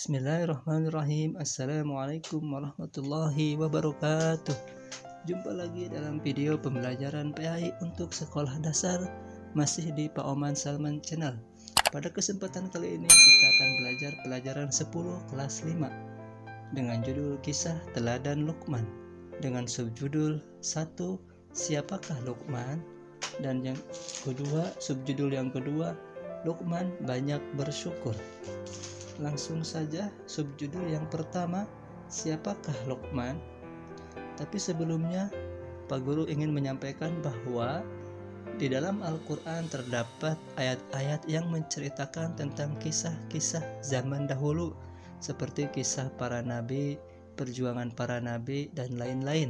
Bismillahirrahmanirrahim. Assalamualaikum warahmatullahi wabarakatuh. Jumpa lagi dalam video pembelajaran PAI untuk sekolah dasar, masih di Pak Oman Salman Channel. Pada kesempatan kali ini kita akan belajar pelajaran 10 kelas 5 dengan judul Kisah Teladan Luqman, dengan subjudul 1. Siapakah Luqman? Dan yang kedua, subjudul yang kedua, Luqman banyak bersyukur. Langsung saja, subjudul yang pertama, siapakah Luqman? Tapi sebelumnya, Pak Guru ingin menyampaikan bahwa di dalam Al-Quran terdapat ayat-ayat yang menceritakan tentang kisah-kisah zaman dahulu, seperti kisah para nabi, perjuangan para nabi, dan lain-lain.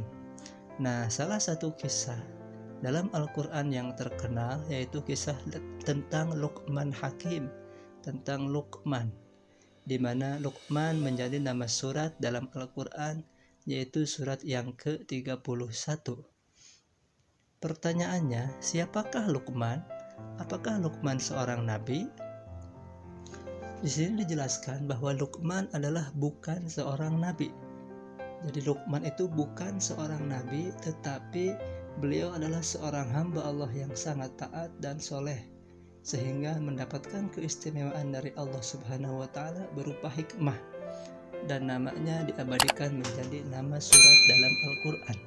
Nah, salah satu kisah dalam Al-Quran yang terkenal yaitu kisah tentang Luqman Hakim, tentang Luqman, di mana Luqman menjadi nama surat dalam Al-Quran, yaitu surat yang ke-31. Pertanyaannya, siapakah Luqman? Apakah Luqman seorang nabi? Di sini dijelaskan bahwa Luqman adalah bukan seorang nabi. Jadi Luqman itu bukan seorang nabi, tetapi beliau adalah seorang hamba Allah yang sangat taat dan soleh, sehingga mendapatkan keistimewaan dari Allah Subhanahu wa Ta'ala berupa hikmah, dan namanya diabadikan menjadi nama surat dalam Al-Quran.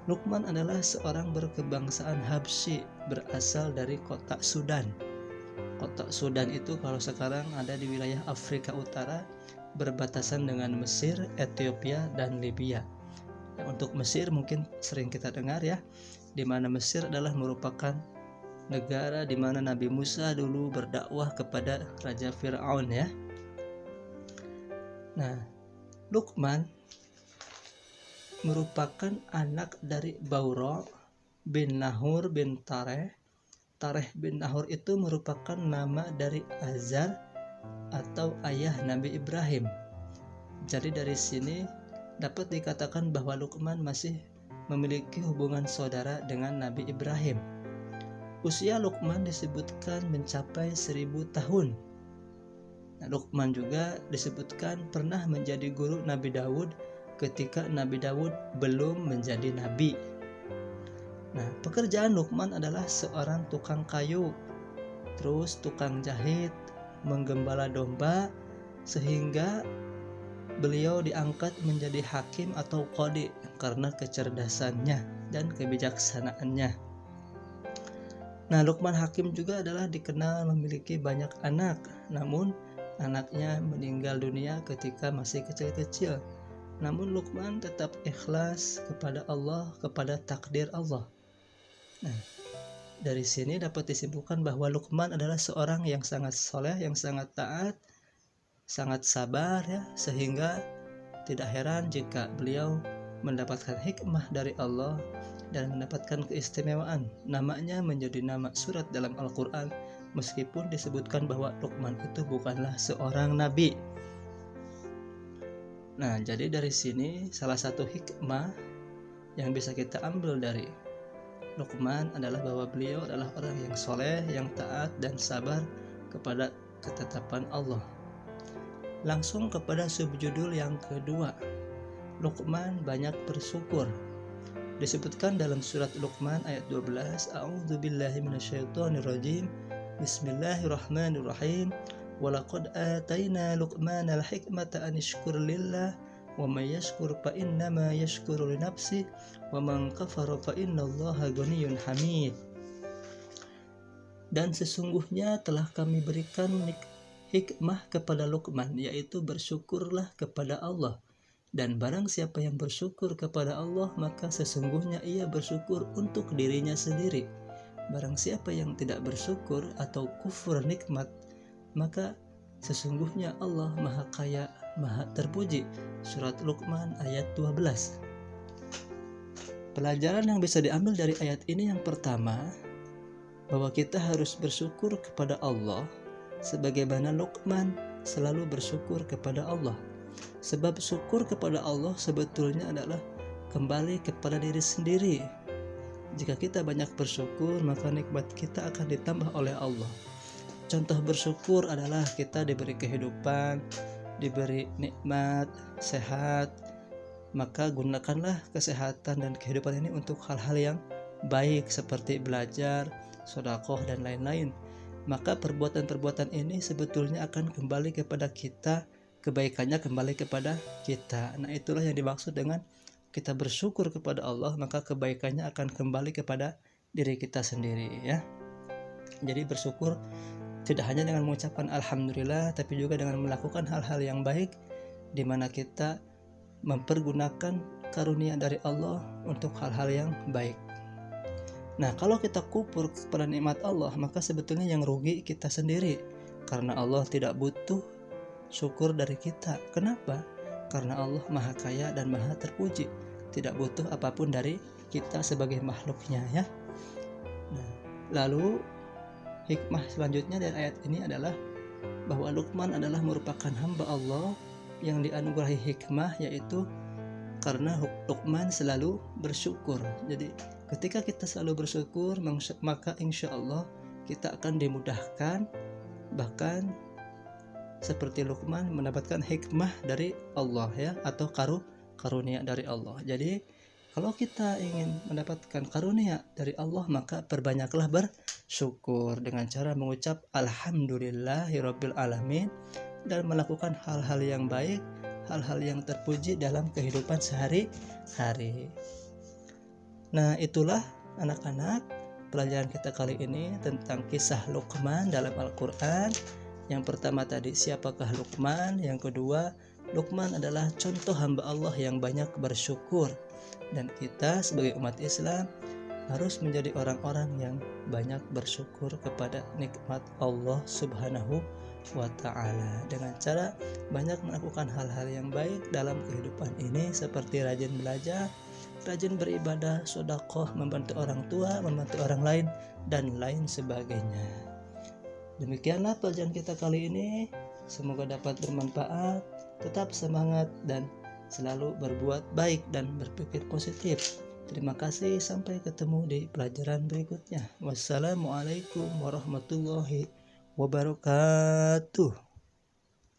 Luqman adalah seorang berkebangsaan Habsyi, berasal dari kota Sudan. Kota Sudan itu kalau sekarang ada di wilayah Afrika Utara, berbatasan dengan Mesir, Ethiopia, dan Libya. Nah, untuk Mesir mungkin sering kita dengar ya, di mana Mesir adalah merupakan negara di mana Nabi Musa dulu berdakwah kepada Raja Fir'aun ya. Nah, Luqman merupakan anak dari Baura bin Nahur bin Tareh. Tareh bin Nahur itu merupakan nama dari Azar atau ayah Nabi Ibrahim. Jadi dari sini dapat dikatakan bahwa Luqman masih memiliki hubungan saudara dengan Nabi Ibrahim. Usia Luqman disebutkan mencapai 1000 tahun. Nah, Luqman juga disebutkan pernah menjadi guru Nabi Daud ketika Nabi Daud belum menjadi nabi. Nah, pekerjaan Luqman adalah seorang tukang kayu, terus tukang jahit, menggembala domba, sehingga beliau diangkat menjadi hakim atau qadi karena kecerdasannya dan kebijaksanaannya. Nah, Luqman Hakim juga adalah dikenal memiliki banyak anak, namun anaknya meninggal dunia ketika masih kecil-kecil. Namun Luqman tetap ikhlas kepada Allah, kepada takdir Allah. Nah, dari sini dapat disimpulkan bahwa Luqman adalah seorang yang sangat soleh, yang sangat taat, sangat sabar ya, sehingga tidak heran jika beliau mendapatkan hikmah dari Allah dan mendapatkan keistimewaan. Namanya menjadi nama surat dalam Al-Quran, meskipun disebutkan bahwa Luqman itu bukanlah seorang nabi. Nah, jadi dari sini salah satu hikmah yang bisa kita ambil dari Luqman adalah bahwa beliau adalah orang yang soleh, yang taat dan sabar kepada ketetapan Allah. Langsung kepada subjudul yang kedua, Luqman banyak bersyukur. Disebutkan dalam surat Luqman ayat 12, A'udzubillahi minasyaitonirrajim, Bismillahirrahmanirrahim, Walaqad atayna Luqmanal hikmata an yashkur lillah, wa may yashkur fa innama yashkuru li nafsihi, wa man kafara fa innallaha ghaniyyun hamid. Dan sesungguhnya telah kami berikan hikmah kepada Luqman, yaitu bersyukurlah kepada Allah. Dan barang siapa yang bersyukur kepada Allah, maka sesungguhnya ia bersyukur untuk dirinya sendiri. Barang siapa yang tidak bersyukur atau kufur nikmat, maka sesungguhnya Allah Maha Kaya, Maha Terpuji. Surat Luqman ayat 12. Pelajaran yang bisa diambil dari ayat ini yang pertama, bahwa kita harus bersyukur kepada Allah sebagaimana Luqman selalu bersyukur kepada Allah. Sebab syukur kepada Allah sebetulnya adalah kembali kepada diri sendiri. Jika kita banyak bersyukur, maka nikmat kita akan ditambah oleh Allah. contoh bersyukur adalah kita diberi kehidupan, diberi nikmat, sehat. Maka gunakanlah kesehatan dan kehidupan ini untuk hal-hal yang baik seperti belajar, sedekah dan lain-lain. Maka perbuatan-perbuatan ini sebetulnya akan kembali kepada kita, kebaikannya kembali kepada kita. Nah, itulah yang dimaksud dengan kita bersyukur kepada Allah, maka kebaikannya akan kembali kepada diri kita sendiri ya. Jadi bersyukur tidak hanya dengan mengucapkan alhamdulillah, tapi juga dengan melakukan hal-hal yang baik di mana kita mempergunakan karunia dari Allah untuk hal-hal yang baik. Nah, kalau kita kufur kepada nikmat Allah, maka sebetulnya yang rugi kita sendiri, karena Allah tidak butuh syukur dari kita. Kenapa? Karena Allah Maha Kaya dan Maha Terpuji, tidak butuh apapun dari kita sebagai makhluknya ya. Nah, lalu hikmah selanjutnya dari ayat ini adalah bahwa Luqman adalah merupakan hamba Allah yang dianugerahi hikmah, yaitu karena Luqman selalu bersyukur. Jadi ketika kita selalu bersyukur, maka insya Allah kita akan dimudahkan, bahkan seperti Luqman mendapatkan hikmah dari Allah ya, atau karunia dari Allah. Jadi kalau kita ingin mendapatkan karunia dari Allah, maka perbanyaklah bersyukur dengan cara mengucap alhamdulillahirabbil alamin dan melakukan hal-hal yang baik, hal-hal yang terpuji dalam kehidupan sehari-hari. Nah, itulah anak-anak pelajaran kita kali ini tentang kisah Luqman dalam Al-Quran. Yang pertama tadi, siapakah Luqman? Yang kedua, Luqman adalah contoh hamba Allah yang banyak bersyukur. Dan kita sebagai umat Islam harus menjadi orang-orang yang banyak bersyukur kepada nikmat Allah Subhanahu wa ta'ala dengan cara banyak melakukan hal-hal yang baik dalam kehidupan ini, seperti rajin belajar, rajin beribadah, sedekah, membantu orang tua, membantu orang lain, dan lain sebagainya. Demikianlah pelajaran kita kali ini, semoga dapat bermanfaat. Tetap semangat dan selalu berbuat baik dan berpikir positif. Terima kasih, sampai ketemu di pelajaran berikutnya. Wassalamualaikum warahmatullahi wabarakatuh.